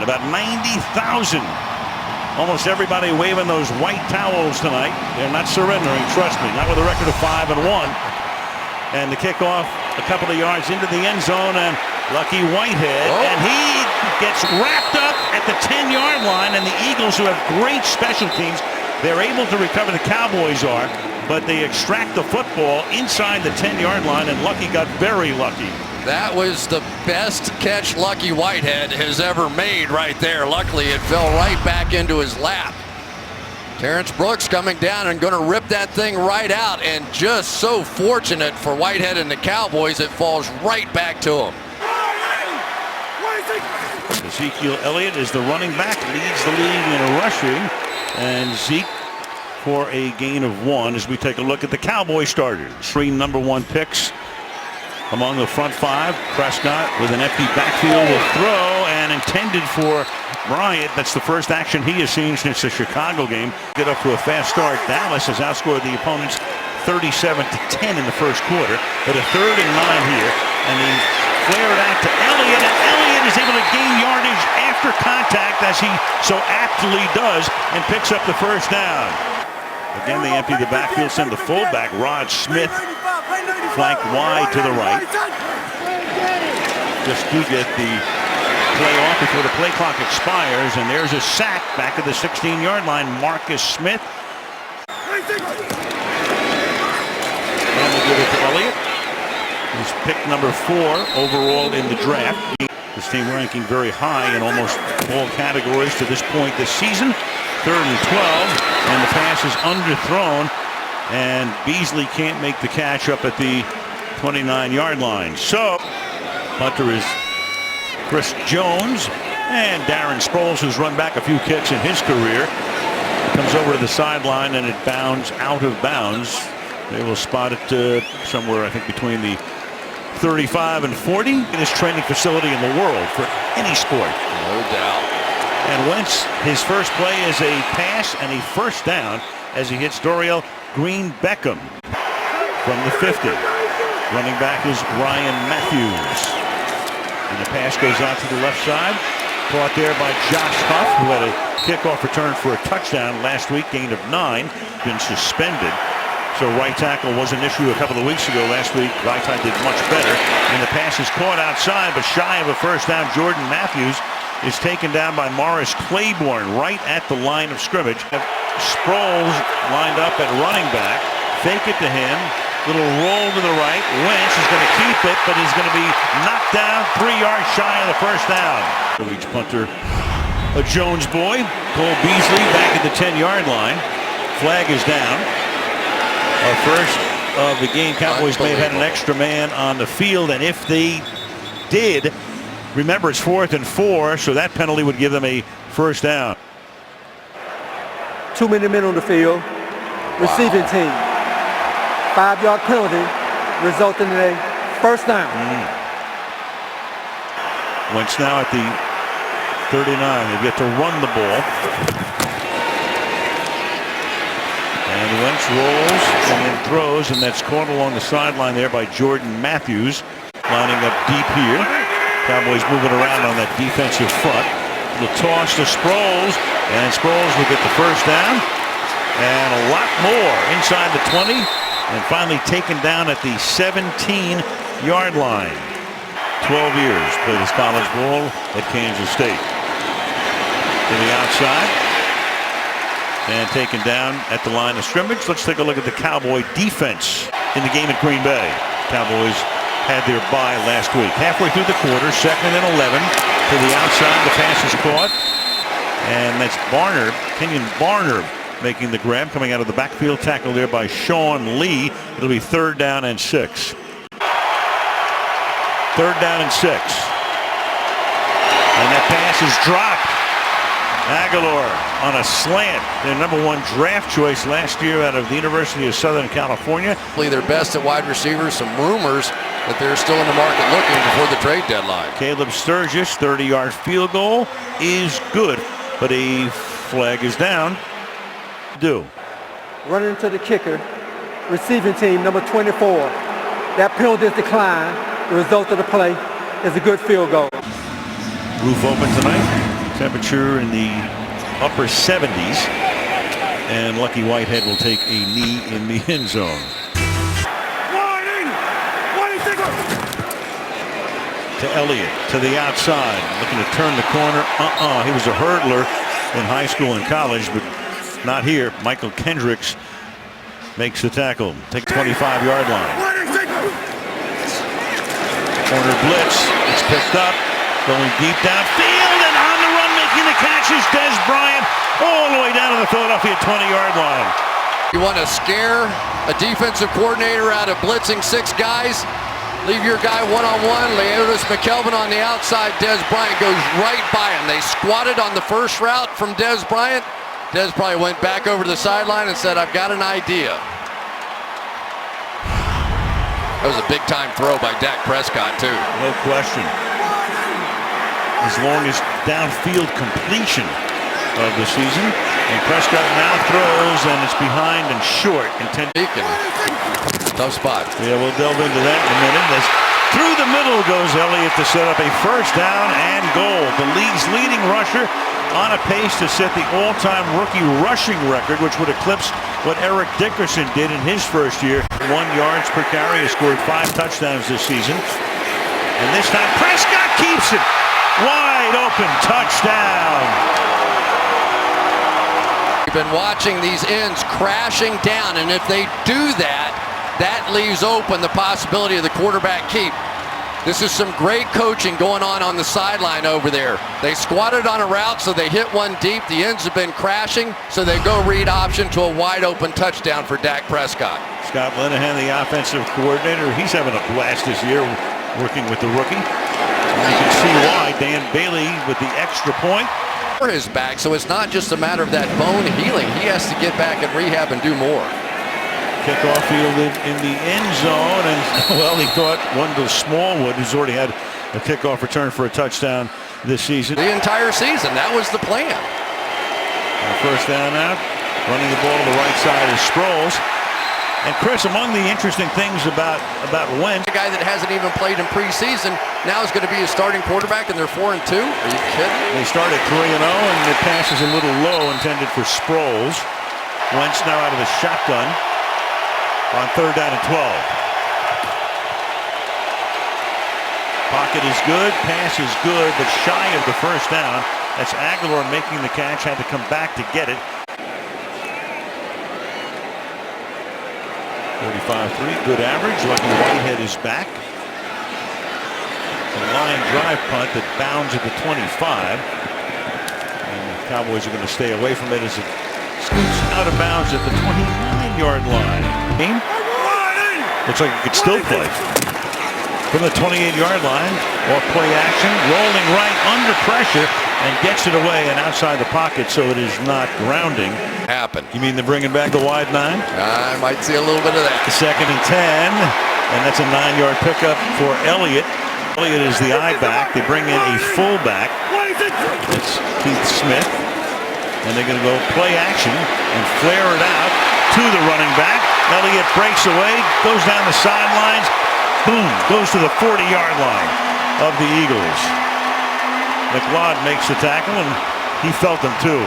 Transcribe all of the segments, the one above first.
and about 90,000. Almost everybody waving those white towels tonight. They're not surrendering, trust me, not with a record of 5-1. And the kickoff a couple of yards into the end zone, and Lucky Whitehead, and he gets wrapped up at the 10-yard line, and the Eagles, who have great special teams, they're able to recover. The Cowboys are, but they extract the football inside the 10-yard line, and Lucky got very lucky. That was the best catch Lucky Whitehead has ever made right there. Luckily, it fell right back into his lap. Terrence Brooks coming down and going to rip that thing right out, and just so fortunate for Whitehead and the Cowboys, it falls right back to him. Ezekiel Elliott is the running back, leads the league in rushing, and Zeke for a gain of 1 as we take a look at the Cowboy starters. 3 number 1 picks among the front 5. Prescott with an empty backfield will throw, and intended for Bryant. That's the first action he has seen since the Chicago game. Get up to a fast start. Dallas has outscored the opponents 37-10 in the first quarter, but a 3rd and 9 here, and he flared out to Elliott, and Elliott is able to gain yardage after contact, as he so aptly does, and picks up the first down. Again, they empty the backfield, send the fullback, Rod Smith, flanked wide to the right. Just to get the play off before the play clock expires, and there's a sack back at the 16-yard line. Marcus Smith. And they give it to Elliott. He's pick number 4 overall in the draft. This team ranking very high in almost all categories to this point this season. 3rd and 12, and the pass is underthrown, and Beasley can't make the catch up at the 29-yard line. So punter is Chris Jones, and Darren Sproles, who's run back a few kicks in his career, comes over to the sideline, and it bounds out of bounds. They will spot it somewhere, I think, between the 35 and 40 in this training facility in the world for any sport. No doubt. And Wentz, his first play is a pass and a first down as he hits Dorial Green-Beckham from the 50. Running back is Ryan Matthews. And the pass goes out to the left side. Caught there by Josh Huff, who had a kickoff return for a touchdown last week, gain of 9, been suspended. So right tackle was an issue a couple of weeks ago. Last week, right tackle did much better. And the pass is caught outside, but shy of a first down. Jordan Matthews is taken down by Morris Claiborne right at the line of scrimmage. Sproles lined up at running back. Fake it to him. Little roll to the right. Wentz is going to keep it, but he's going to be knocked down 3 yards shy of the first down. Each punter, a Jones boy. Cole Beasley back at the 10-yard line. Flag is down. Our first of the game. Cowboys may have had an extra man on the field, and if they did, remember it's 4th and 4, so that penalty would give them a first down. Too many men on the field. Receiving team. 5-yard penalty resulting in a first down. Wentz now at the 39. They get to run the ball. And Wentz rolls and then throws, and that's caught along the sideline there by Jordan Matthews, lining up deep here. Cowboys moving around on that defensive front. The toss to Sproles, and Sproles will get the first down, and a lot more inside the 20, and finally taken down at the 17-yard line. 12 years played his college ball at Kansas State. To the outside. And taken down at the line of scrimmage. Let's take a look at the Cowboy defense in the game at Green Bay. Cowboys had their bye last week. Halfway through the quarter, 2nd and 11. To the outside, the pass is caught. And that's Barner, Kenyon Barner, making the grab, coming out of the backfield. Tackle there by Sean Lee. It'll be 3rd down and 6. 3rd down and 6. And that pass is dropped. Aguilar on a slant, their number 1 draft choice last year out of the University of Southern California. They're best at wide receivers. Some rumors that they're still in the market looking before the trade deadline. Caleb Sturgis, 30-yard field goal is good, but a flag is down. Running to the kicker, receiving team number 24. That penalty is declined. The result of the play is a good field goal. Roof open tonight. Temperature in the upper 70s. And Lucky Whitehead will take a knee in the end zone. To Elliott, to the outside, looking to turn the corner. He was a hurdler in high school and college, but not here. Michael Kendricks makes the tackle. Take 25-yard line. Corner blitz. It's picked up. Going deep downfield, and on the run making the catch is Dez Bryant all the way down to the Philadelphia 20-yard line. You want to scare a defensive coordinator out of blitzing 6 guys? Leave your guy one-on-one. Leotis McKelvin on the outside. Dez Bryant goes right by him. They squatted on the first route from Dez Bryant. Dez probably went back over to the sideline and said, I've got an idea. That was a big-time throw by Dak Prescott, too. No question. As long as downfield completion of the season. And Prescott now throws, and it's behind and short. Tough spot. Yeah, we'll delve into that in a minute. As through the middle goes Elliott to set up a first down and goal. The league's leading rusher on a pace to set the all-time rookie rushing record, which would eclipse what Eric Dickerson did in his first year. 1 yards per carry. He scored 5 touchdowns this season. And this time Prescott keeps it. Wide open touchdown. We've been watching these ends crashing down, and if they do that, that leaves open the possibility of the quarterback keep. This is some great coaching going on the sideline over there. They squatted on a route, so they hit one deep. The ends have been crashing, so they go read option to a wide open touchdown for Dak Prescott. Scott Linehan, the offensive coordinator, he's having a blast this year working with the rookie. And you can see why. Dan Bailey with the extra point. His back, so it's not just a matter of that bone healing. He has to get back and rehab and do more. Kickoff fielded in the end zone, and well, he thought Wendell Smallwood, who's already had a kickoff return for a touchdown this season. The entire season, that was the plan. And first down out, running the ball to the right side is Sproles. And Chris, among the interesting things about Wentz, the guy that hasn't even played in preseason now is going to be a starting quarterback, and they're 4-2. Are you kidding? They started 3-0, and the pass is a little low, intended for Sproles. Wentz now out of the shotgun on 3rd down and 12. Pocket is good, pass is good, but shy of the first down. That's Aguilar making the catch, had to come back to get it. 35-3, good average. Lucky Whitehead is back. A line drive punt that bounds at the 25. And the Cowboys are going to stay away from it as it scoots out of bounds at the 29-yard line. Looks like it could still play. From the 28-yard line, off play action, rolling right under pressure, and gets it away and outside the pocket, so it is not grounding. Happen. You mean they're bringing back the wide 9? I might see a little bit of that. 2nd and 10, and that's a 9-yard pickup for Elliott. Elliott is the I back. They bring in a fullback. It's Keith Smith, and they're going to go play action and flare it out to the running back. Elliott breaks away, goes down the sidelines, boom, goes to the 40-yard line of the Eagles. McLeod makes the tackle, and he felt them too.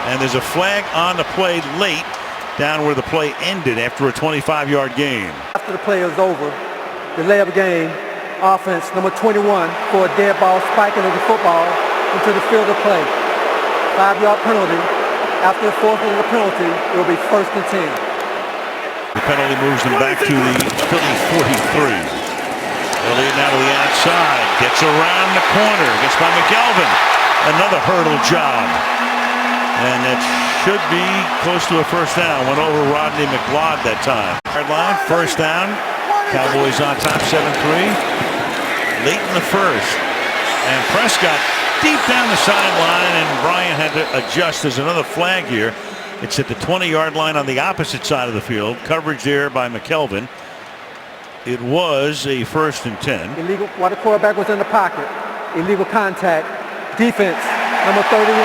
And there's a flag on the play late, down where the play ended after a 25-yard game. After the play was over, the layup game, offense number 21 for a dead ball spiking of the football into the field of play. 5-yard penalty. After the 4th of the penalty, it will be 1st and 10. The penalty moves them back to the Philly 43. Elliott now to the outside, gets around the corner, gets by McKelvin. Another hurdle job. And that should be close to a first down. Went over Rodney McLeod that time. Hard line, first down. Cowboys on top 7-3. Late in the first. And Prescott deep down the sideline, and Bryant had to adjust. There's another flag here. It's at the 20-yard line on the opposite side of the field. Coverage there by McKelvin. It was a 1st and 10. Illegal while the quarterback was in the pocket. Illegal contact. Defense, number 31.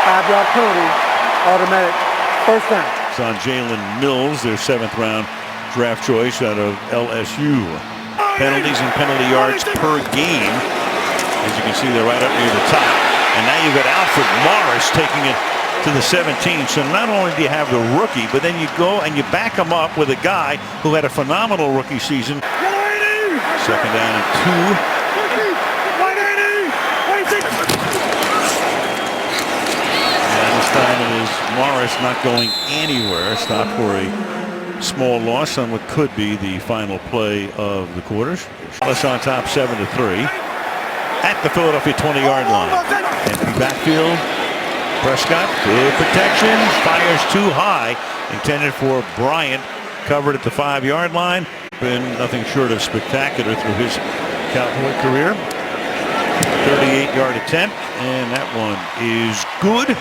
5-yard penalty. Automatic first down. It's on Jalen Mills, their 7th-round draft choice out of LSU. Penalties and penalty yards per game. As you can see, they're right up near the top. And now you've got Alfred Morris taking it to the 17. So not only do you have the rookie, but then you go and you back him up with a guy who had a phenomenal rookie season. Second down and 2. And this time it is Morris not going anywhere. Stopped for a small loss on what could be the final play of the quarters. Dallas on top 7-3 at the Philadelphia 20-yard line. Empty backfield. Prescott, good protection, fires too high, intended for Bryant, covered at the 5-yard line. Been nothing short of spectacular through his Cowboy career. 38-yard attempt, and that one is good.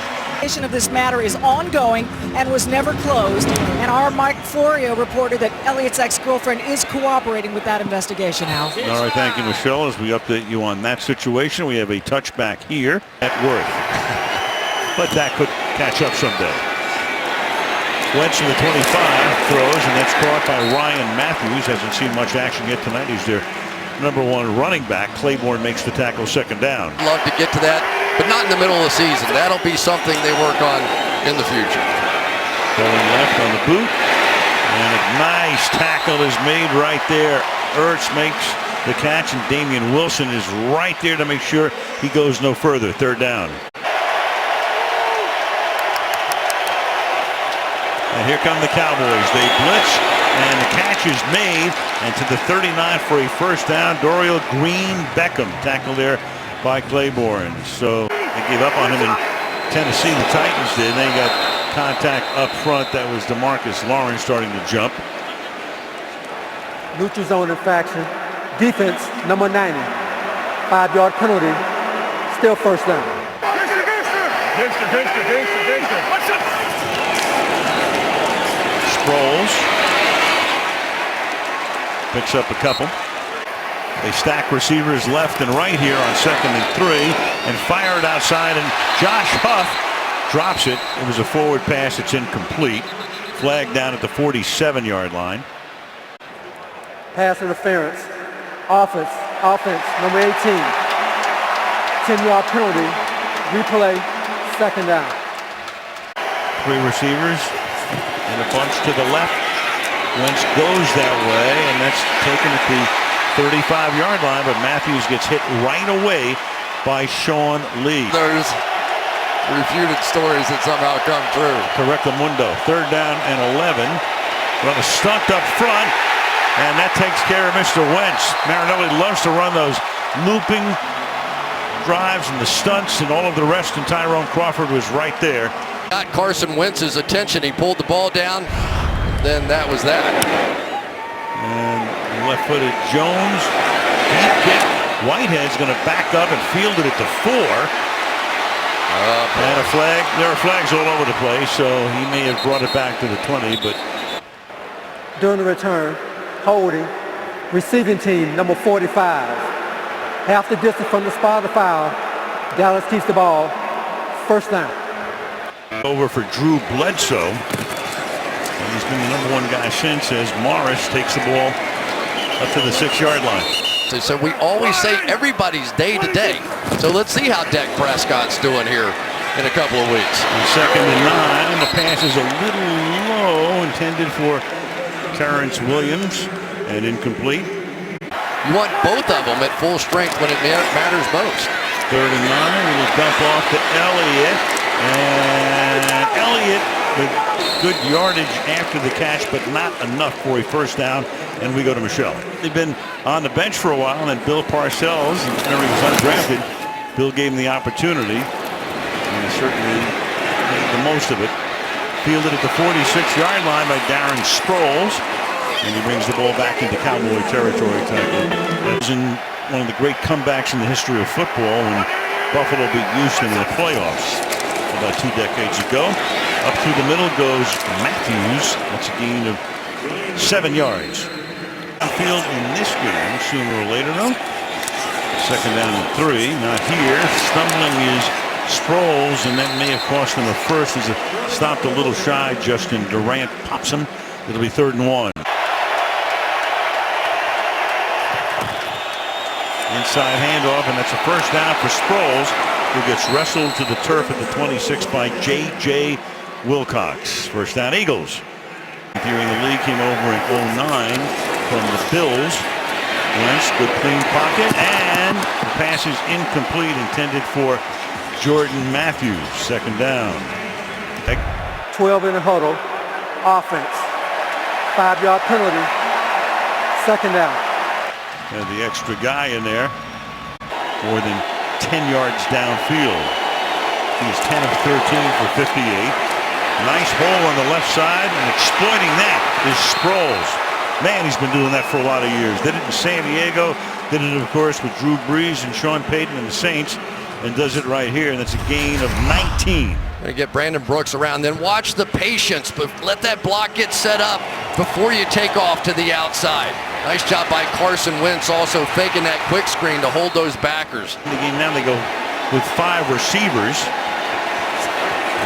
Of this matter is ongoing and was never closed, and our Mike Florio reported that Elliott's ex-girlfriend is cooperating with that investigation now. All right, thank you, Michelle. As we update you on that situation, we have a touchback here at Worth. But that could catch up someday. Wentz to the 25, throws, and that's caught by Ryan Matthews. Hasn't seen much action yet tonight. He's their #1 running back. Claiborne makes the tackle, second down. Love to get to that, but not in the middle of the season. That'll be something they work on in the future. Going left on the boot, and a nice tackle is made right there. Ertz makes the catch, and Damian Wilson is right there to make sure he goes no further. Third down. And here come the Cowboys. They blitz, and the catch is made, and to the 39 for a first down. Dorial Green Beckham tackled there by Claiborne. So they gave up on him in Tennessee. The Titans did. They got contact up front. That was DeMarcus Lawrence starting to jump. Neutral zone infraction. Defense, number 90. 5-yard penalty. Still first down. Sproles picks up a couple. They stack receivers left and right here on 2nd and 3 and fire it outside, and Josh Huff drops it. It was a forward pass. It's incomplete. Flag down at the 47-yard line. Pass interference. Offense, number 18. 10-yard penalty. Replay, second down. 3 receivers and a bunch to the left. Wentz goes that way, and that's taken at the 35-yard line, but Matthews gets hit right away by Sean Lee. There's refuted stories that somehow come true. Correctamundo. Third down and 11. Run a stunt up front, and that takes care of Mr. Wentz. Marinelli loves to run those looping drives and the stunts and all of the rest, and Tyrone Crawford was right there. Got Carson Wentz's attention. He pulled the ball down. Then that was that. And left-footed Jones. Deep kick. Whitehead's going to back up and field it at the 4. And a flag. There are flags all over the place, so he may have brought it back to the 20, but During the return, holding, receiving team, number 45. Half the distance from the spot of the foul. Dallas keeps the ball. First down. over for Drew Bledsoe. And he's been the #1 guy since, as Morris takes the ball up to the 6-yard line. So we always say everybody's day to day. So let's see how Dak Prescott's doing here in a couple of weeks. And 2nd and 9. The pass is a little low, intended for Terrence Williams, and incomplete. You want both of them at full strength when it matters most. 3rd and 9. Little dump off to Elliott. And Elliott with good yardage after the catch, but not enough for a first down. And we go to Michelle. They've been on the bench for a while, and Bill Parcells, whenever he was undrafted, Bill gave him the opportunity, and he certainly made the most of it. Fielded at the 46-yard line by Darren Sproles, and he brings the ball back into Cowboy territory. That was in one of the great comebacks in the history of football when Buffalo beat Houston in the playoffs about 2 decades ago. Up through the middle goes Matthews. That's a gain of 7 yards. Field in this game sooner or later, though. 2nd down and 3. Not here. Stumbling is Sproles, and that may have cost him a first as it stopped a little shy. Justin Durant pops him. It'll be 3rd and 1. Inside handoff, and that's a first down for Sproles, who gets wrestled to the turf at the 26 by J.J. Wilcox. First down, Eagles. During the league, came over in 09 from the Bills. Wentz, good clean pocket, and the pass is incomplete, intended for Jordan Matthews. Second down. 12 in the huddle. Offense. 5-yard penalty. Second down. And the extra guy in there, more than 10 yards downfield. He's 10 of 13 for 58. Nice hole on the left side, and exploiting that is Sproles. Man, he's been doing that for a lot of years. Did it in San Diego, did it, of course, with Drew Brees and Sean Payton and the Saints, and does it right here, and that's a gain of 19. Going to get Brandon Brooks around, then watch the patience, but let that block get set up before you take off to the outside. Nice job by Carson Wentz, also faking that quick screen to hold those backers. In the game now, they go with 5 receivers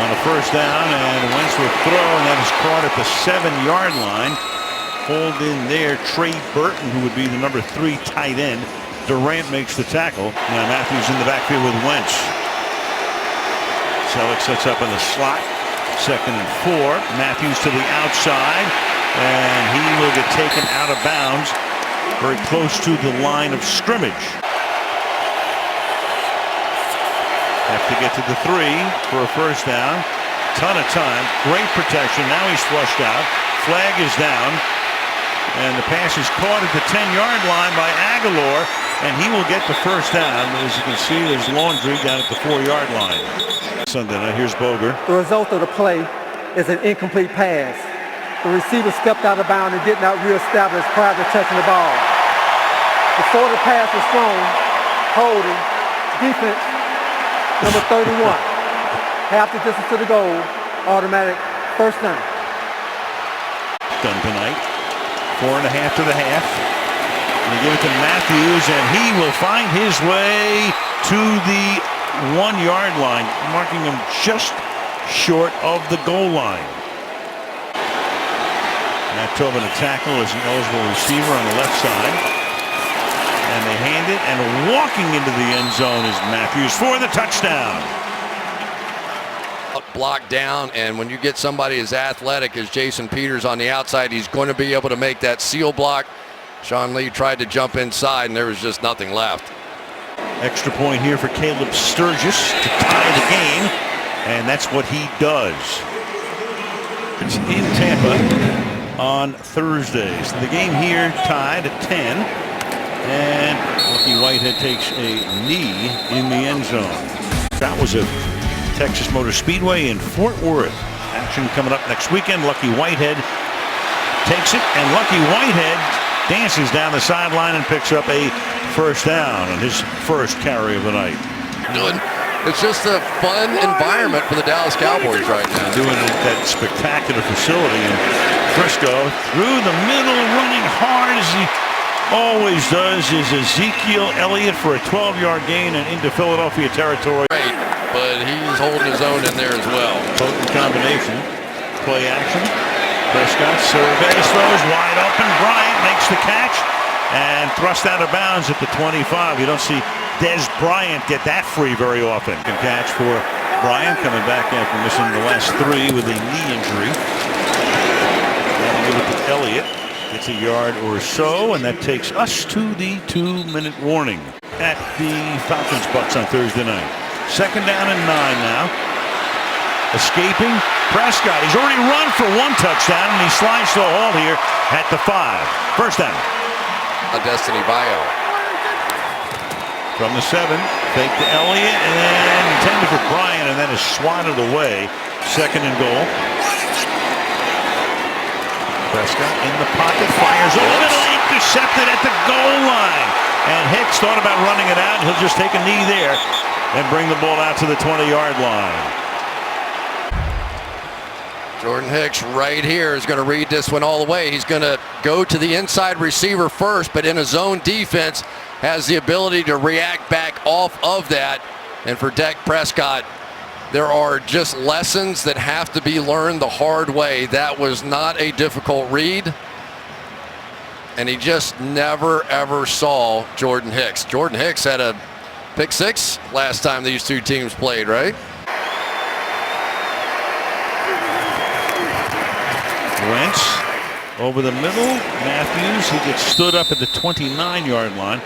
on a first down, and Wentz will throw, and that is caught at the 7-yard line. Hold in there, Trey Burton, who would be the number 3 tight end. Durant makes the tackle. Now Matthews in the backfield with Wentz. Selleck sets up in the slot. Second and 4. Matthews to the outside, and he will get taken out of bounds very close to the line of scrimmage. Have to get to the 3 for a first down. Ton of time. Great protection. Now he's flushed out. Flag is down. And the pass is caught at the 10-yard line by Aguilar, and he will get the first down. As you can see, there's laundry down at the 4-yard line. Sunday night, here's Boger. The result of the play is an incomplete pass. The receiver stepped out of bounds and did not reestablish prior to touching the ball. Before the pass was thrown, holding, defense, number 31. Half the distance to the goal, automatic first down. Done tonight. 4.5 to the half. They give it to Matthews, and he will find his way to the 1-yard line, marking him just short of the goal line. Matt Tobin, a tackle, is an eligible receiver on the left side. And they hand it, and walking into the end zone is Matthews for the touchdown. Block down, and when you get somebody as athletic as Jason Peters on the outside, he's going to be able to make that seal block. Sean Lee tried to jump inside, and there was just nothing left. Extra point here for Caleb Sturgis to tie the game, and that's what he does. It's in Tampa on Thursdays. The game here tied at 10, and Lucky Whitehead takes a knee in the end zone. That was a Texas Motor Speedway in Fort Worth. Action coming up next weekend. Lucky Whitehead takes it, and Lucky Whitehead dances down the sideline and picks up a first down on his first carry of the night. It's just a fun environment for the Dallas Cowboys right now. Doing it at that spectacular facility in Frisco. Through the middle, running hard as he always does, is Ezekiel Elliott for a 12-yard gain and into Philadelphia territory. Great, but he's holding his own in there as well. Potent combination. Play action. Prescott surveys, throws wide open. Bryant makes the catch and thrust out of bounds at the 25. You don't see Des Bryant get that free very often. Good catch for Bryant, coming back after missing the last 3 with a knee injury. Now give it to Elliott. Gets a yard or so, and that takes us to the 2-minute warning at the Falcons-Bucks on Thursday night. Second down and 9 now. Escaping Prescott. He's already run for 1 touchdown, and he slides to a halt here at the 5. First down. A Destiny Bio. From the 7, fake to Elliott, and then intended for Bryant, and then is swatted away. Second and goal. Prescott in the pocket, fires over the middle, intercepted at the goal line. And Hicks thought about running it out. He'll just take a knee there and bring the ball out to the 20-yard line. Jordan Hicks right here is going to read this one all the way. He's going to go to the inside receiver first, but in a zone defense has the ability to react back off of that. And for Dak Prescott, there are just lessons that have to be learned the hard way. That was not a difficult read. and he just never, ever saw Jordan Hicks. Jordan Hicks had a pick 6 last time these two teams played, right? Wentz over the middle. Matthews, he gets stood up at the 29-yard line.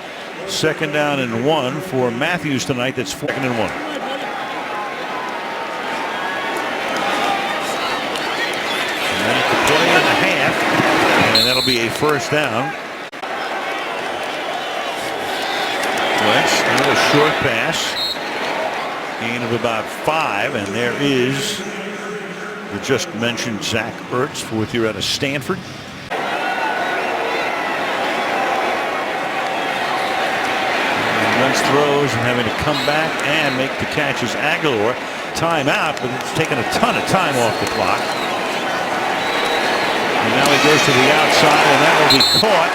2nd down and 1 for Matthews tonight. That's 2nd and 1. A minute to play in the half, and that'll be a 1st down. Wentz, another short pass. Gain of about 5, and there is the just mentioned Zach Ertz, 4th year out of Stanford. Wentz throws and having to come back and make the catch is Aguilar. Timeout, but it's taken a ton of time off the clock. And now he goes to the outside, and that will be caught.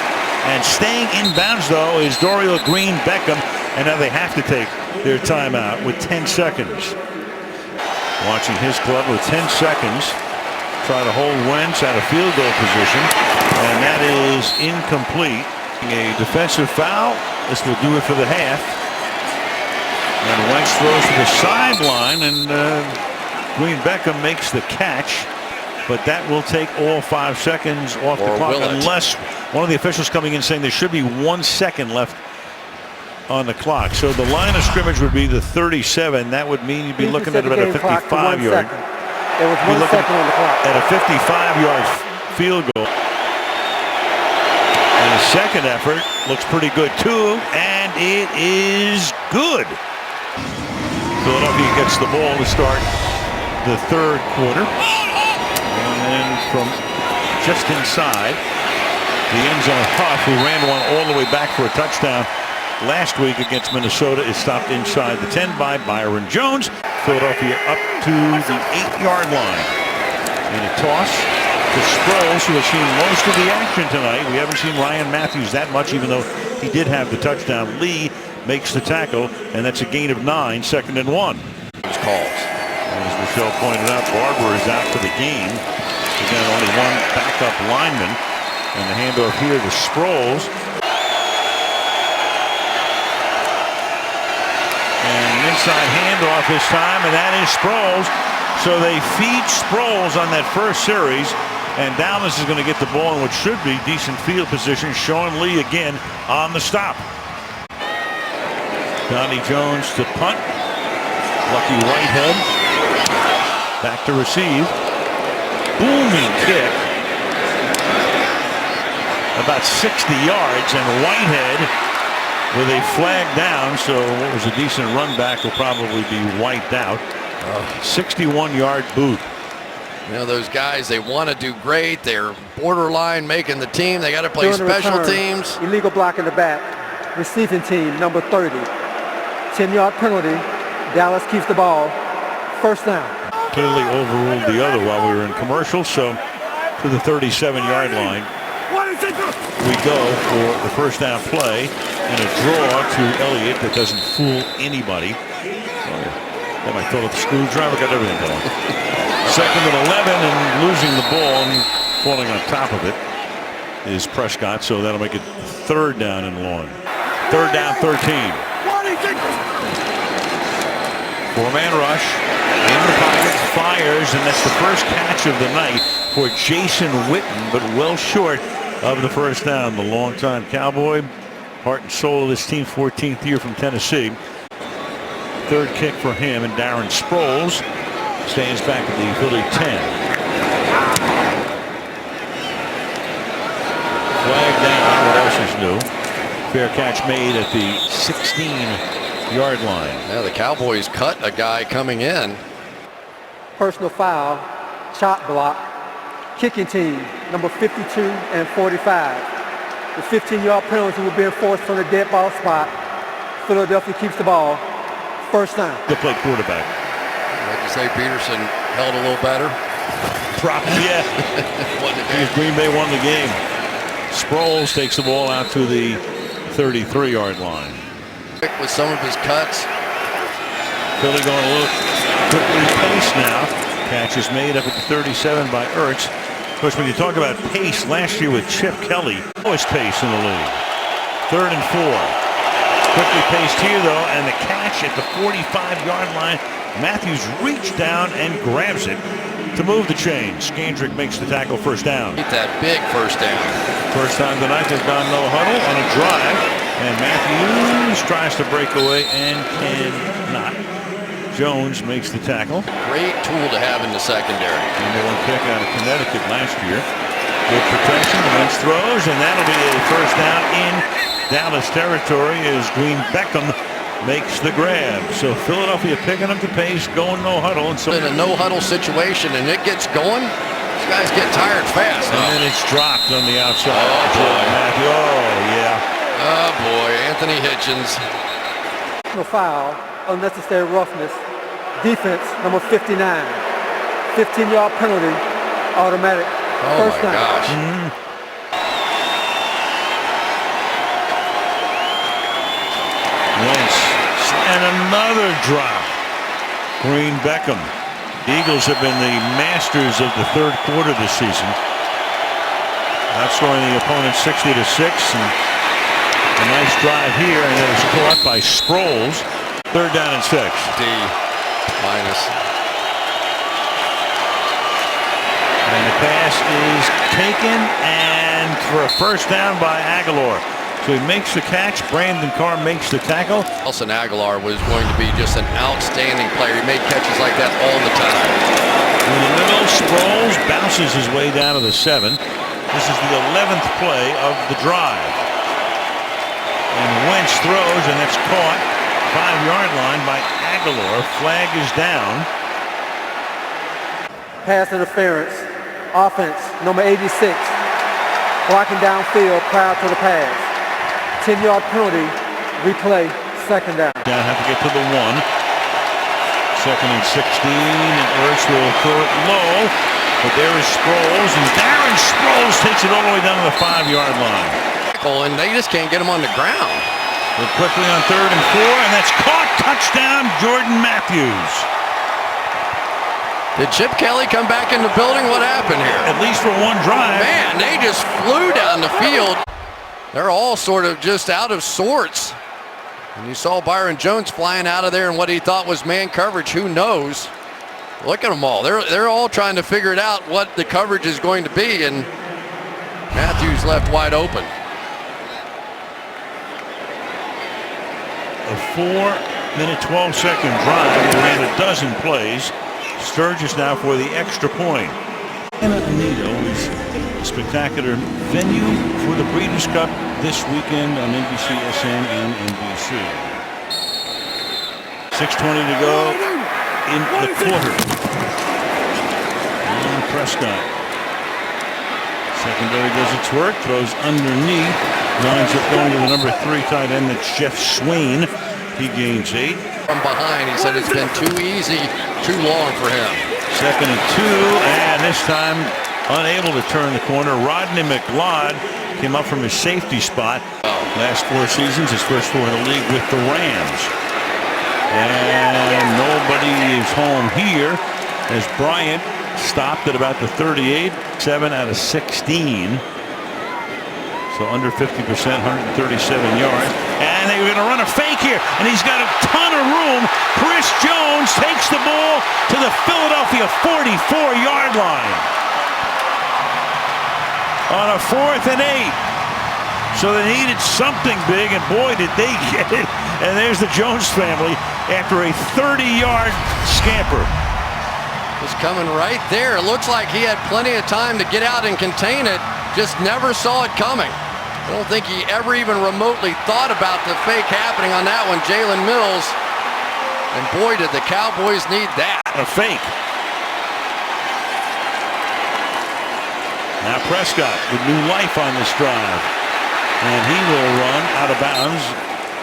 And staying inbounds, though, is Dorial Green Beckham. And now they have to take their timeout with 10 seconds. Watching his club with 10 seconds. Try to hold Wentz out of field goal position. And that is incomplete. A defensive foul. This will do it for the half. And Wentz throws to the sideline, and Green Beckham makes the catch. But that will take all 5 seconds off the clock, unless one of the officials coming in saying there should be 1 second left on the clock. So the line of scrimmage would be the 37. That would mean you'd be looking at about a 55-yard. There was 1 second on the clock. At a 55-yard field goal. And the second effort looks pretty good too, and it is good. Philadelphia gets the ball to start the 3rd quarter. And then from just inside the end zone, Huff, who ran one all the way back for a touchdown last week against Minnesota, is stopped inside the 10 by Byron Jones. Philadelphia up to the 8-yard line. And a toss to Sproles, who has seen most of the action tonight. We haven't seen Ryan Matthews that much, even though he did have the touchdown. Lee makes the tackle, and that's a gain of 9, 2nd and 1. His calls. As Michelle pointed out, Barber is out for the game. Again, only one backup lineman. And the handoff here to Sproles. And inside handoff this time, and that is Sproles. So they feed Sproles on that first series. And Dallas is going to get the ball in what should be decent field position. Sean Lee again on the stop. Donnie Jones to punt. Lucky Whitehead back to receive. Booming kick. About 60 yards, and Whitehead with a flag down. So what was a decent run back will probably be wiped out. 61-yard boot. You know, those guys, they want to do great. They're borderline making the team. They got to play special teams. Illegal block in the back. Receiving team, number 30. 10-yard penalty. Dallas keeps the ball. 1st down. Clearly overruled the other while we were in commercial. So to the 37-yard line we go for the 1st down play, and a draw to Elliott that doesn't fool anybody. Got my Phillips screwdriver, got everything going. 2nd and 11, and losing the ball and falling on top of it is Prescott, so that'll make it 3rd down and long. 3rd down, 13. 4-man rush in the pocket, fires, and that's the first catch of the night for Jason Witten, but well short of the 1st down. The longtime Cowboy, heart and soul of this team, 14th year from Tennessee. 3rd kick for him, and Darren Sproles stands back at the Philly 10. Flag down. What else is new? Fair catch made at the 16-yard line. Yeah, the Cowboys cut a guy coming in. Personal foul, chop block, kicking team, number 52 and 45. The 15-yard penalty will be enforced from the dead ball spot. Philadelphia keeps the ball. 1st down. The play quarterback. Like you say, Peterson held a little better. Probably, yeah. Because Green Bay won the game. Sproles takes the ball out to the 33-yard line. With some of his cuts. Philly going a little quickly paced now. Catch is made up at the 37 by Ertz. course, when you talk about pace, last year with Chip Kelly, lowest pace in the league. 3rd and 4. Quickly paced here, though, and the catch at the 45-yard line. Matthews reached down and grabs it to move the chain. Skandrick makes the tackle, first down. Get that big first down. First time tonight they've gone no huddle on a drive, and Matthews tries to break away and cannot. Jones makes the tackle. Great tool to have in the secondary. #1 pick out of Connecticut last year. Good protection. Wentz throws, and that'll be a first down in Dallas territory as Green Beckham makes the grab. So Philadelphia picking up the pace, going no huddle. And so in a no huddle situation, and it gets going, these guys get tired fast. And then it's dropped on the outside. Oh, boy. Matthew. Oh, yeah. Oh, boy. Anthony Hitchens. No foul, unnecessary roughness. Defense, number 59. 15-yard penalty, automatic. Oh, first my down. gosh. Wentz. And another drop. Green Beckham. Eagles have been the masters of the third quarter this season, outscoring the opponent 60-6. And a nice drive here, and then it's caught by Sproles. 3rd down and 6. D minus. And the pass is taken, and for a first down by Aguilar. So he makes the catch. Brandon Carr makes the tackle. Nelson Aguilar was going to be just an outstanding player. He made catches like that all the time. In the middle, Sproles bounces his way down to the 7. This is the 11th play of the drive. And Wentz throws, and that's caught. 5-yard line by Aguilar. Flag is down. Pass interference. Offense, number 86. Blocking downfield prior to the pass. 10-yard penalty. Replay. Second down. Down, have to get to the 1. 2nd and 16. And Ertz will throw it low. But there is Sproles. And Darren Sproles takes it all the way down to the 5-yard line. And they just can't get him on the ground. But quickly on 3rd and 4, and that's caught. Touchdown, Jordan Matthews. Did Chip Kelly come back in the building? What happened here? At least for one drive. Man, they just flew down the field. They're all sort of just out of sorts. And you saw Byron Jones flying out of there in what he thought was man coverage. Who knows? Look at them all. They're all trying to figure it out what the coverage is going to be, and Matthews left wide open. A 4-minute, 12-second drive. They ran a dozen plays. Sturgis now for the extra point. Anito is a spectacular venue for the Breeders' Cup this weekend on NBCSN and NBC. 6:20 to go in the quarter. And Prescott. Secondary does its work, throws underneath. Lines up going to the number 3 tight end, that's Jeff Swain. He gains 8. From behind, he said it's been too easy, too long for him. 2nd and 2, and this time unable to turn the corner. Rodney McLeod came up from his safety spot. Last 4 seasons, his first 4 in the league with the Rams. And nobody is home here as Bryant stopped at about the 38, 7 out of 16. So under 50%, 137 yards. And they're going to run a fake here. And he's got a ton of room. Chris Jones takes the ball to the Philadelphia 44-yard line. On a 4th and 8. So they needed something big, and boy, did they get it. And there's the Jones family after a 30-yard scamper. Was coming right there. It looks like he had plenty of time to get out and contain it. Just never saw it coming. I don't think he ever even remotely thought about the fake happening on that one. Jalen Mills. And boy, did the Cowboys need that. A fake. Now Prescott with new life on this drive. And he will run out of bounds.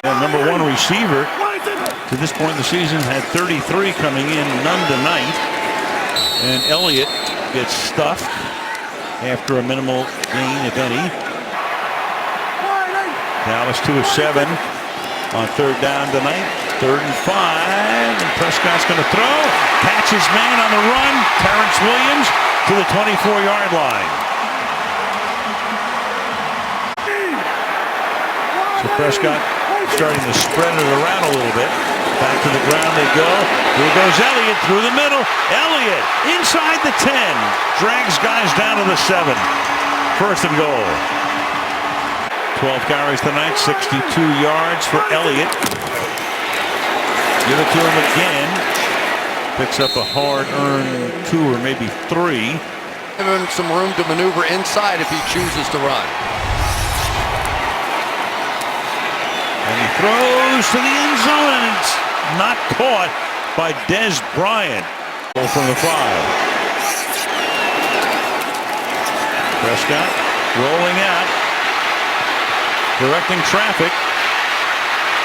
And number 1 receiver to this point in the season had 33 coming in, none tonight. And Elliott gets stuffed after a minimal gain, if any. Dallas 2 of 7 on 3rd down tonight. 3rd and 5. And Prescott's going to throw. Catches man on the run. Terrence Williams to the 24-yard line. So Prescott starting to spread it around a little bit. Back to the ground they go. Here goes Elliott through the middle. Elliott inside the 10. Drags guys down to the 7. First and goal. 12 carries tonight, 62 yards for Elliott. Give it to him again. Picks up a hard-earned 2 or maybe 3. Give him some room to maneuver inside if he chooses to run. And he throws to the end zone, and it's not caught by Dez Bryant. From the 5. Prescott rolling out, directing traffic,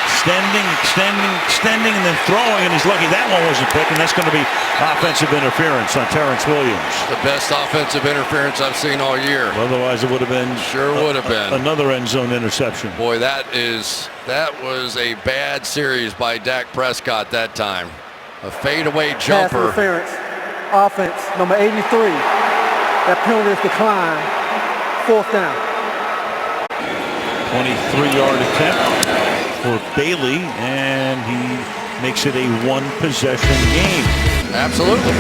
extending, and then throwing, and he's lucky that one wasn't picked, and that's going to be offensive interference on Terrence Williams. The best offensive interference I've seen all year. Otherwise, it would have been another end zone interception. Boy, that was a bad series by Dak Prescott that time. A fadeaway jumper. Pass interference. Offense, number 83. That penalty is declined. 4th down. 23-yard attempt for Bailey, and he makes it a 1-possession game. Absolutely.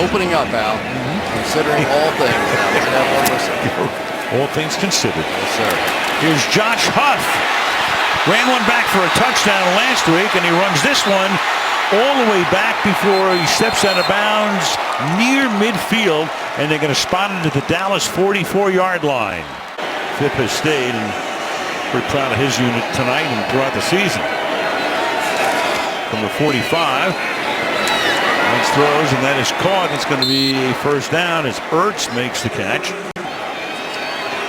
Opening up, Al. Considering all things. All things considered. Yes, sir. Here's Josh Huff. Ran one back for a touchdown last week, and he runs this one all the way back before he steps out of bounds near midfield, and they're going to spot it at the Dallas 44-yard line. Fipp has stayed, and pretty proud of his unit tonight and throughout the season. From the 45, Lance throws, and that is caught. It's going to be a first down as Ertz makes the catch.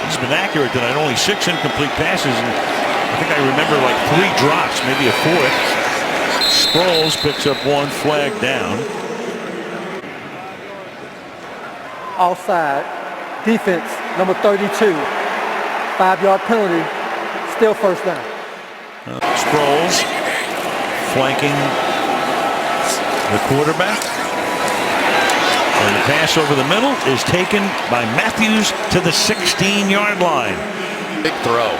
He's been accurate tonight, only 6 incomplete passes, and I think I remember like 3 drops, maybe a 4th. Sproles picks up 1 flag down. Offside. Defense, number 32. 5-yard penalty. Still first down. Sproles flanking the quarterback. And the pass over the middle is taken by Matthews to the 16-yard line. Big throw.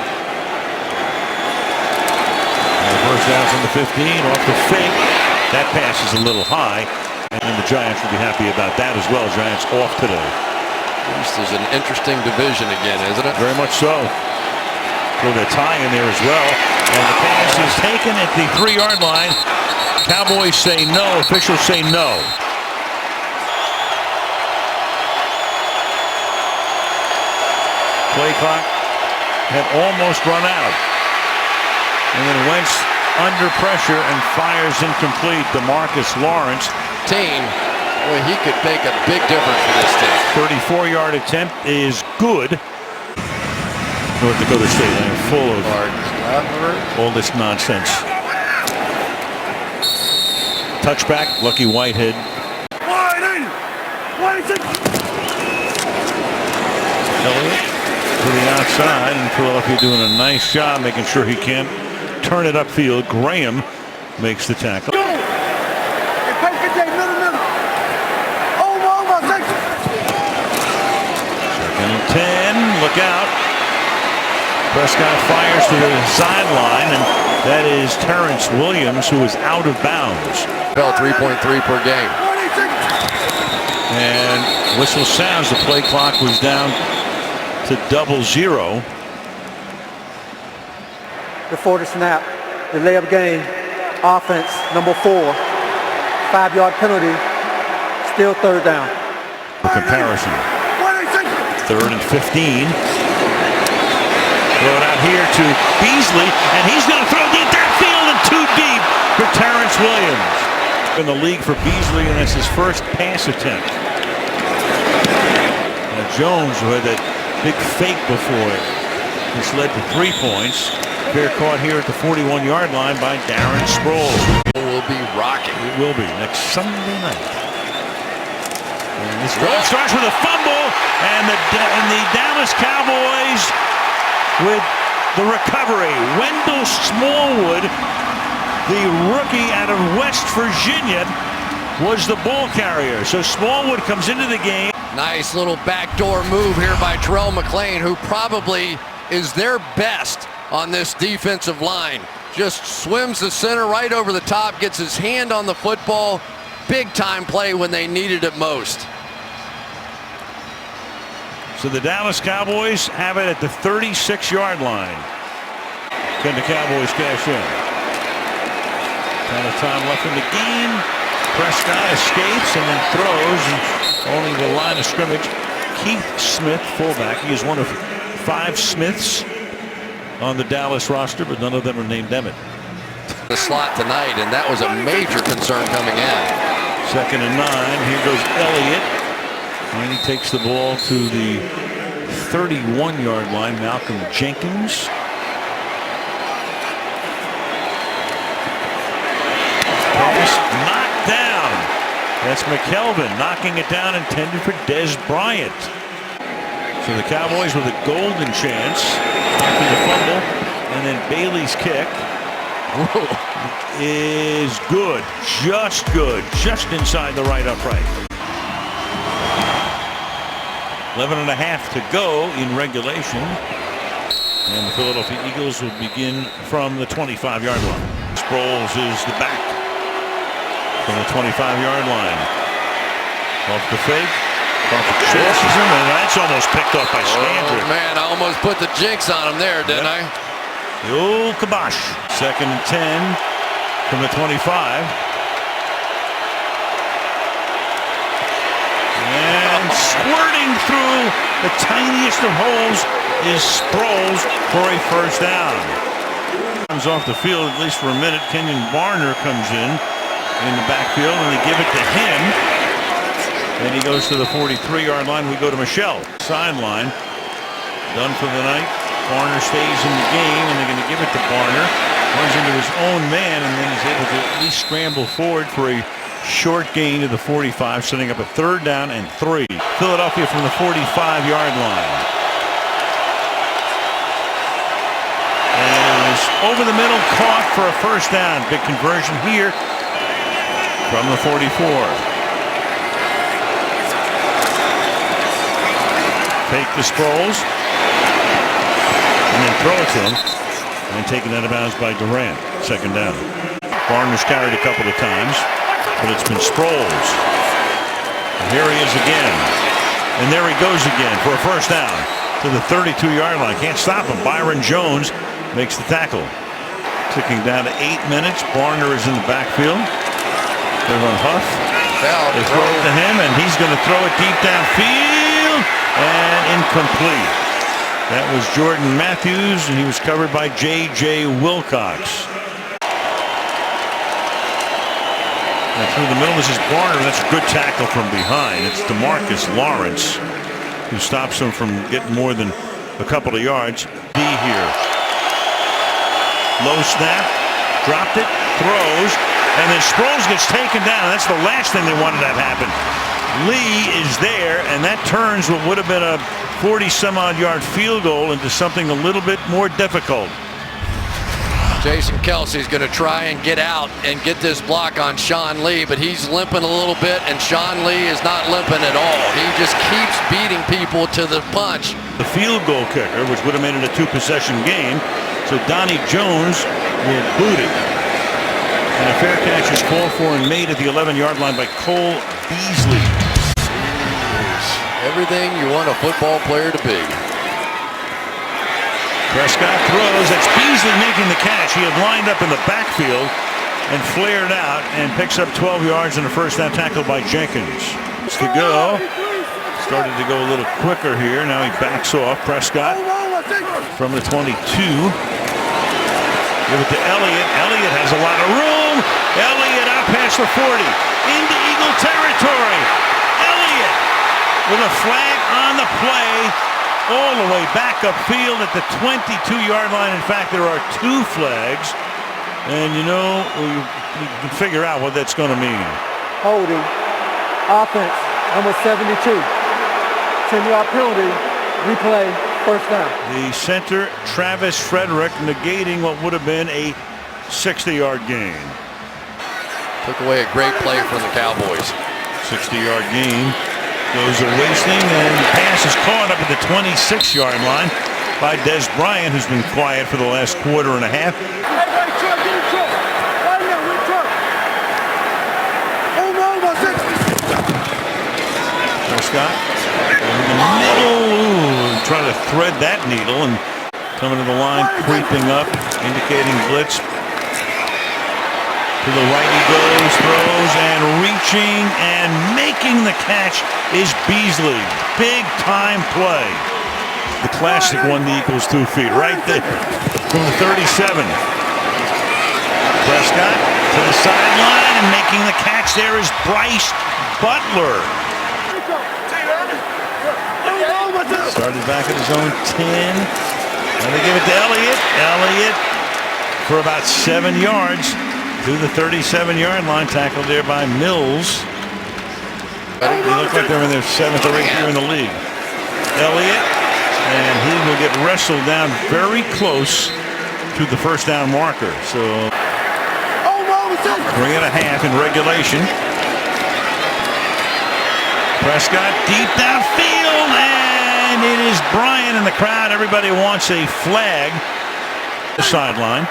First down from the 15, off the fake. That pass is a little high, and the Giants will be happy about that as well. Giants off today. This is an interesting division again, isn't it? Very much so. Throw the tie in there as well. And the pass is taken at the 3-yard line. Cowboys say no. Officials say no. Play clock had almost run out. And then Wentz under pressure and fires incomplete. DeMarcus Lawrence. Boy, he could make a big difference for this team. 34-yard attempt is good. North Dakota State full of all this nonsense. Touchback, Lucky Whitehead. Elliott to the outside, and Philadelphia doing a nice job making sure he can't turn it upfield. Graham makes the tackle. Second and 10, look out. Prescott fires to the sideline, and that is Terrence Williams, who is out of bounds. Fell 3.3 per game. And whistle sounds. The play clock was down to 00. Before the snap, the layup game, offense, number 4, 5-yard penalty, still third down. For comparison, 3rd and 15. Throw it out here to Beasley, and he's going to throw deep downfield and too deep for Terrence Williams. In the league for Beasley, and that's his first pass attempt. And Jones, who had that big fake before it, this led to 3 points. Fair caught here at the 41-yard line by Darren Sproles. It will be rocking. It will be next Sunday night. And this drive starts with a fumble, and the Dallas Cowboys with the recovery. Wendell Smallwood, the rookie out of West Virginia, was the ball carrier. So Smallwood comes into the game. Nice little backdoor move here by Terrell McClain, who probably is their best on this defensive line. Just swims the center right over the top, gets his hand on the football. Big time play when they needed it most. So the Dallas Cowboys have it at the 36-yard line. Can the Cowboys cash in? Kind of time left in the game. Prescott escapes and then throws, and only the line of scrimmage. Keith Smith, fullback. He is one of 5 Smiths on the Dallas roster, but none of them are named Emmett. The slot tonight, and that was a major concern coming in. 2nd and 9. Here goes Elliott, and he takes the ball to the 31-yard line. Malcolm Jenkins. Pass knocked down. That's McKelvin knocking it down, intended for Dez Bryant. So the Cowboys with a golden chance after the fumble, and then Bailey's kick is good, just inside the right upright. 11.5 to go in regulation, and the Philadelphia Eagles will begin from the 25-yard line. Sproles is the back from the 25-yard line. Off the fake. Chases him, and that's almost picked up by Standard. Oh, man, I almost put the jinx on him there, didn't I? The old kibosh. 2nd and 10 from the 25. And squirting through the tiniest of holes is Sproles for a first down. Comes off the field at least for a minute. Kenyon Barner comes in the backfield, and they give it to him. Then he goes to the 43-yard line. We go to Michelle. Sideline. Done for the night. Barner stays in the game, and they're going to give it to Barner. Runs into his own man, and then he's able to at least scramble forward for a short gain to the 45, setting up a 3rd down and 3. Philadelphia from the 45-yard line. And it was over the middle, caught for a first down. Big conversion here from the 44. Fake the Sproles, and then throw it to him, and taken out of bounds by Durant. 2nd down. Barner's carried a couple of times, but it's been Sproles. And here he is again, and there he goes again for a first down to the 32-yard line. Can't stop him. Byron Jones makes the tackle. Ticking down to 8 minutes. Barner is in the backfield. They're on Huff. They throw it to him, and he's going to throw it deep downfield. And incomplete. That was Jordan Matthews, and he was covered by J.J. Wilcox. And through the middle, this is Barner. That's a good tackle from behind. It's DeMarcus Lawrence who stops him from getting more than a couple of yards. D here. Low snap. Dropped it. Throws. And then Sproles gets taken down. That's the last thing they wanted to have happen. Lee is there, and that turns what would have been a 40-some-odd-yard field goal into something a little bit more difficult. Jason Kelsey's going to try and get out and get this block on Sean Lee, but he's limping a little bit, and Sean Lee is not limping at all. He just keeps beating people to the punch. The field goal kicker, which would have made it a 2-possession game, so Donnie Jones will boot it. And a fair catch is called for and made at the 11-yard line by Cole Beasley. Everything you want a football player to be. Prescott throws. That's Beasley making the catch. He had lined up in the backfield and flared out and picks up 12 yards and a first down tackle by Jenkins. To go. Started to go a little quicker here. Now he backs off. Prescott from the 22. Give it to Elliott. Elliott has a lot of room. Elliott out past the 40. Into Eagle territory. Elliott with a flag on the play. All the way back upfield at the 22-yard line. In fact, there are 2 flags. And you know, you can figure out what that's going to mean. Holding. Offense, number 72. 10-yard penalty. Replay. First down. The center, Travis Frederick, negating what would have been a 60-yard gain. Took away a great play from the Cowboys. 60-yard gain. Goes a wasting, and the pass is caught up at the 26-yard line by Des Bryant, who's been quiet for the last quarter and a half. Prescott in the middle, trying to thread that needle, and coming to the line, creeping up, indicating blitz. To the right he goes, throws, and reaching and making the catch is Beasley. Big time play. The classic one that equals 2 feet right there from the 37. Prescott to the sideline, and making the catch there is Bryce Butler. Started back at his own 10. And they give it to Elliott. Elliott for about 7 yards to the 37-yard line. Tackled there by Mills. They look like they're in their 7th or 8th year in the league. Elliott, and he will get wrestled down very close to the first down marker. So 3.5 in regulation. Prescott deep downfield, and it is Bryant in the crowd. Everybody wants a flag. The sideline.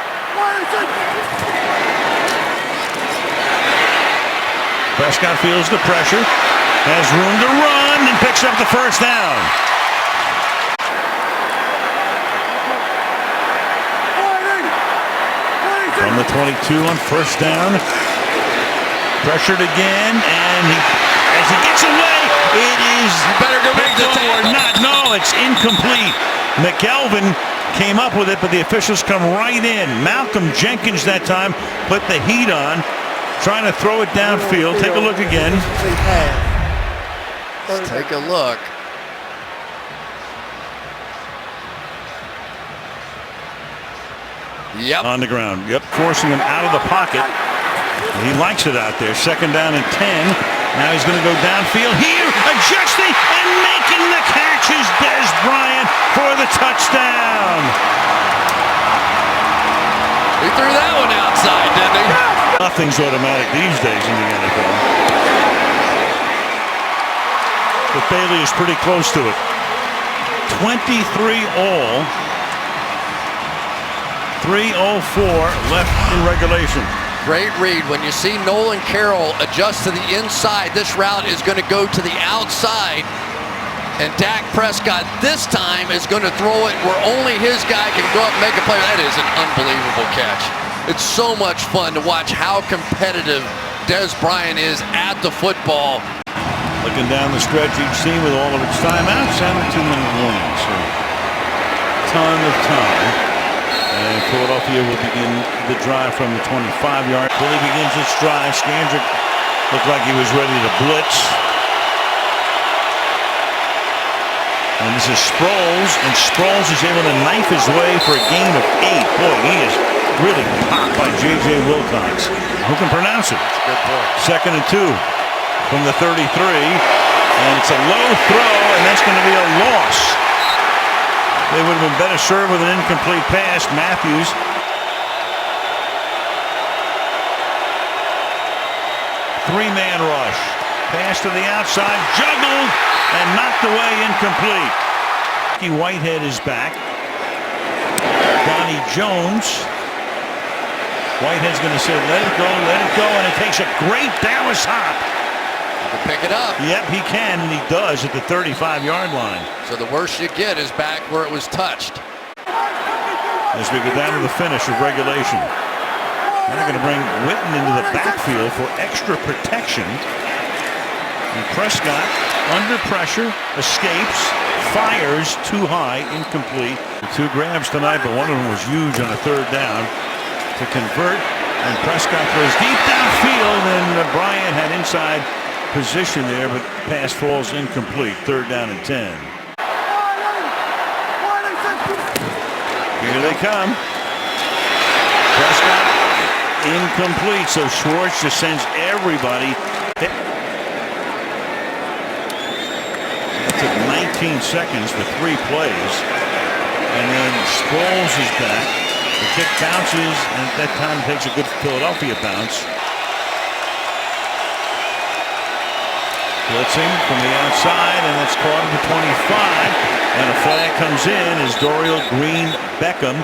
Prescott feels the pressure, has room to run, and picks up the first down. From the 22 on first down. Pressured again, and as he gets away, it is better go make the tackle. Or not. No, it's incomplete. McElvin came up with it, but the officials come right in. Malcolm Jenkins that time put the heat on, trying to throw it downfield. Take a look again. Let's take a look. Yep. On the ground. Yep. Forcing him out of the pocket. He likes it out there. Second down and 10. Now he's going to go downfield here, adjusting and making the catch is Des Bryant for the touchdown. He threw that one outside, didn't he? Nothing's automatic these days in the NFL. But Bailey is pretty close to it. 23 all. 3:04 left in regulation. Great read. When you see Nolan Carroll adjust to the inside, this route is going to go to the outside. And Dak Prescott this time is going to throw it where only his guy can go up and make a play. That is an unbelievable catch. It's so much fun to watch how competitive Des Bryant is at the football. Looking down the stretch, each team with all of its timeouts and the 2-minute warnings. So, ton of time. And Philadelphia will begin the drive from the 25-yard. Philly begins its drive. Scandrick looked like he was ready to blitz. And this is Sproles, and Sproles is able to knife his way for a gain of 8. Boy, he is really popped by J.J. Wilcox. Who can pronounce it? That's a good point. Second and 2 from the 33. And it's a low throw, and that's going to be a loss. They would have been better served with an incomplete pass. Matthews. Three-man rush. Pass to the outside. Juggled and knocked away, incomplete. Whitehead is back. Donnie Jones. Whitehead's going to say, let it go, and it takes a great Dallas hop. Pick it up. Yep, he can, and he does at the 35-yard line. So the worst you get is back where it was touched. As we go down to the finish of regulation. They're going to bring Witten into the backfield for extra protection. And Prescott, under pressure, escapes, fires too high, incomplete. The 2 grabs tonight, but one of them was huge on a third down to convert. And Prescott throws deep downfield, and Bryant had inside position there, but pass falls incomplete. Third down and 10. Here they come. Prescott incomplete, so Schwartz just sends everybody. That took 19 seconds for 3 plays. And then Sproles is back. The kick bounces, and at that time takes a good Philadelphia bounce. Blitzing from the outside, and that's caught at the 25. And a flag comes in as Dorial Green Beckham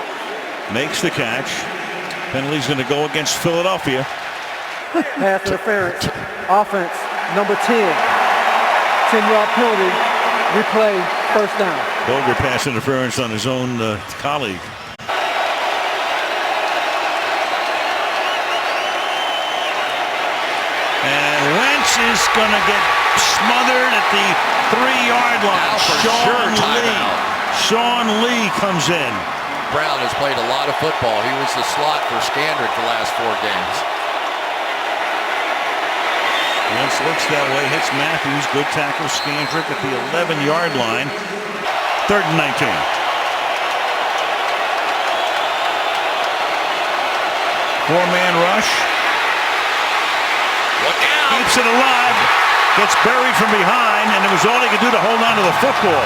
makes the catch. Penalty's going to go against Philadelphia. Pass interference. Offense, number 10. 10-yard penalty. Replay, first down. Boger pass interference on his own colleague. And Wentz is going to get smothered at the 3-yard line. Sean Lee comes in. Brown has played a lot of football. He was the slot for Scandrick the last 4 games. Wentz looks that way, hits Matthews. Good tackle, Scandrick at the 11-yard line. 3rd and 19. Four-man rush. Look out! Keeps it alive. Gets buried from behind, and it was all he could do to hold on to the football.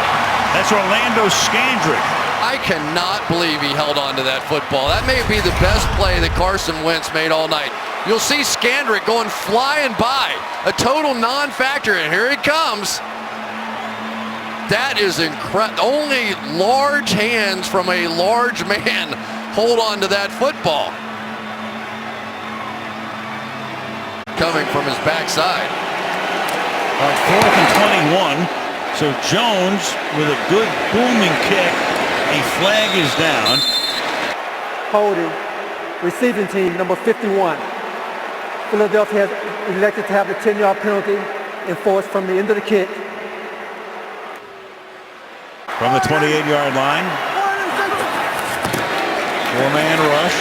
That's Orlando Scandrick. I cannot believe he held on to that football. That may be the best play that Carson Wentz made all night. You'll see Scandrick going flying by. A total non-factor, and here he comes. That is incredible. Only large hands from a large man hold on to that football. Coming from his backside. All right, 4th and 21. So Jones with a good booming kick. A flag is down. Holding. Receiving team, number 51. Philadelphia has elected to have the 10-yard penalty enforced from the end of the kick. From the 28-yard line. Four-man rush.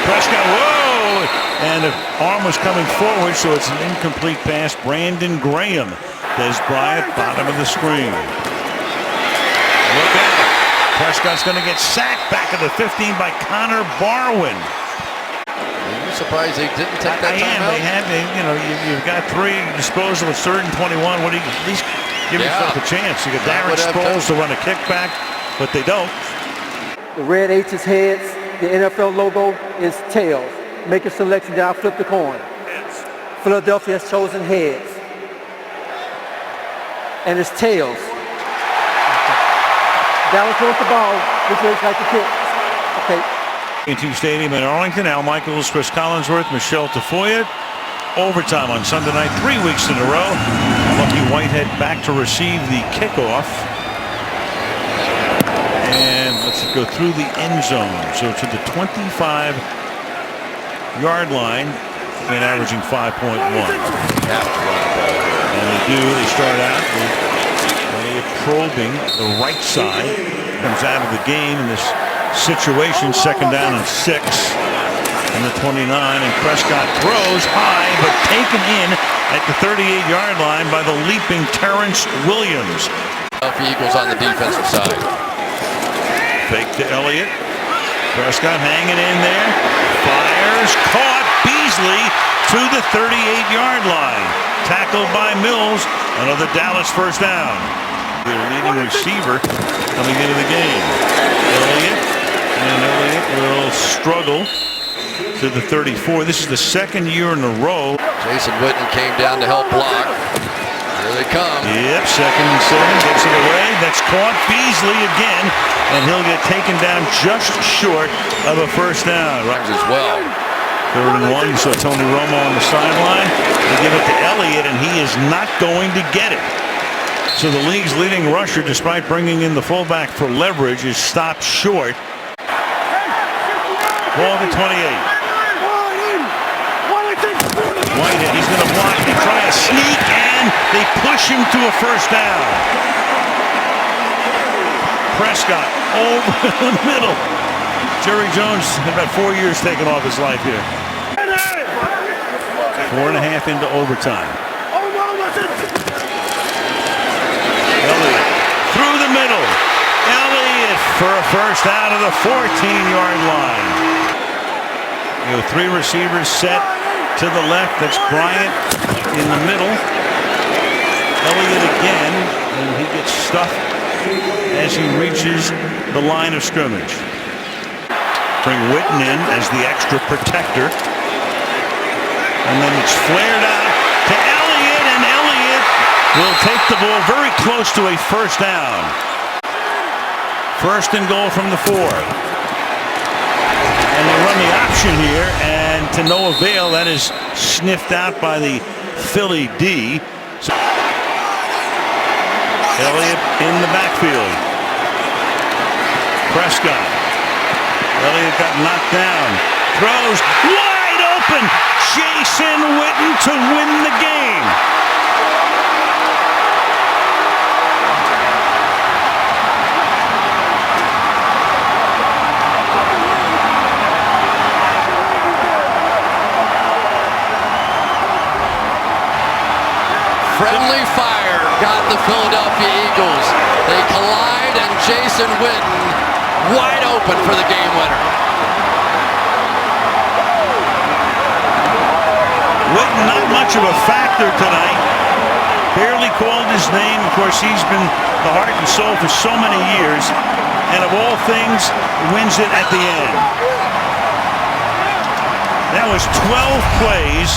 Prescott, whoa! And the arm was coming forward, so it's an incomplete pass. Brandon Graham. Des Bryant, bottom of the screen. Look out. Prescott's going to get sacked back at the 15 by Connor Barwin. Are you surprised they didn't take that time out? You've got 3 disposal at 3rd and 21. What do you, at least give yourself a chance. You got Darren Sproles to run a kickback, but they don't. The red H is heads. The NFL logo is tails. Make a selection, down, flip the coin. Philadelphia has chosen heads. And it's tails. Dallas wants the ball, which looks like the kick. Okay. Into Stadium in Arlington. Al Michaels, Chris Collinsworth, Michelle Tafoya. Overtime on Sunday night, 3 weeks in a row. Lucky Whitehead back to receive the kickoff. And let's go through the end zone. So to the 25-yard line, and averaging 5.1. And they start out with probing the right side. Comes out of the game in this situation, 2nd down and 6. And the 29, and Prescott throws high, but taken in at the 38-yard line by the leaping Terrence Williams. Eagles on the defensive side. Fake to Elliott. Prescott hanging in there. Fires, caught. Beasley to the 38-yard line. Tackled by Mills. Another Dallas first down. Their leading receiver coming into the game. Elliott will struggle to the 34. This is the 2nd year in a row. Jason Witten came down to help block. Here they come. Yep, 2nd and 7, gets it away. That's caught. Beasley again, and he'll get taken down just short of a first down. Runs as well. 3rd and 1, you saw Tony Romo on the sideline. They give it to Elliott, and he is not going to get it. So the league's leading rusher, despite bringing in the fullback for leverage, is stopped short. Ball to 28. Whitehead, he's going to block. They try a sneak, and they push him to a first down. Prescott over the middle. Jerry Jones had about 4 years taken off his life here. 4.5 into overtime. Elliott through the middle. Elliott for a first out of the 14-yard line. 3 receivers set to the left. That's Bryant in the middle. Elliott again, and he gets stuffed as he reaches the line of scrimmage. Bring Witten in as the extra protector. And then it's flared out to Elliott, and Elliott take the ball very close to a first down. First and goal from the 4. And they run the option here, and to no avail. That is sniffed out by the Philly D. So Elliott in the backfield. Prescott. Elliott got knocked down. Throws wide open. Jason Witten to win the game. Friendly fire got the Philadelphia Eagles. They collide, and Jason Witten wide open for the game winner. Witten not much of a factor tonight. Barely called his name. Of course, he's been the heart and soul for so many years. And of all things, wins it at the end. That was 12 plays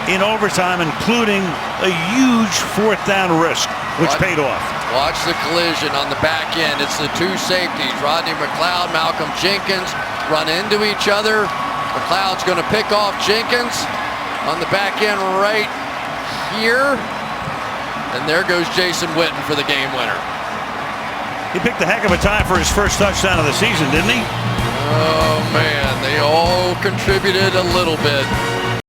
in overtime, including a huge 4th down risk, which paid off. Watch the collision on the back end. It's the 2 safeties, Rodney McLeod, Malcolm Jenkins, run into each other. McLeod's going to pick off Jenkins on the back end right here. And there goes Jason Witten for the game winner. He picked a heck of a time for his first touchdown of the season, didn't he? Oh, man, they all contributed a little bit.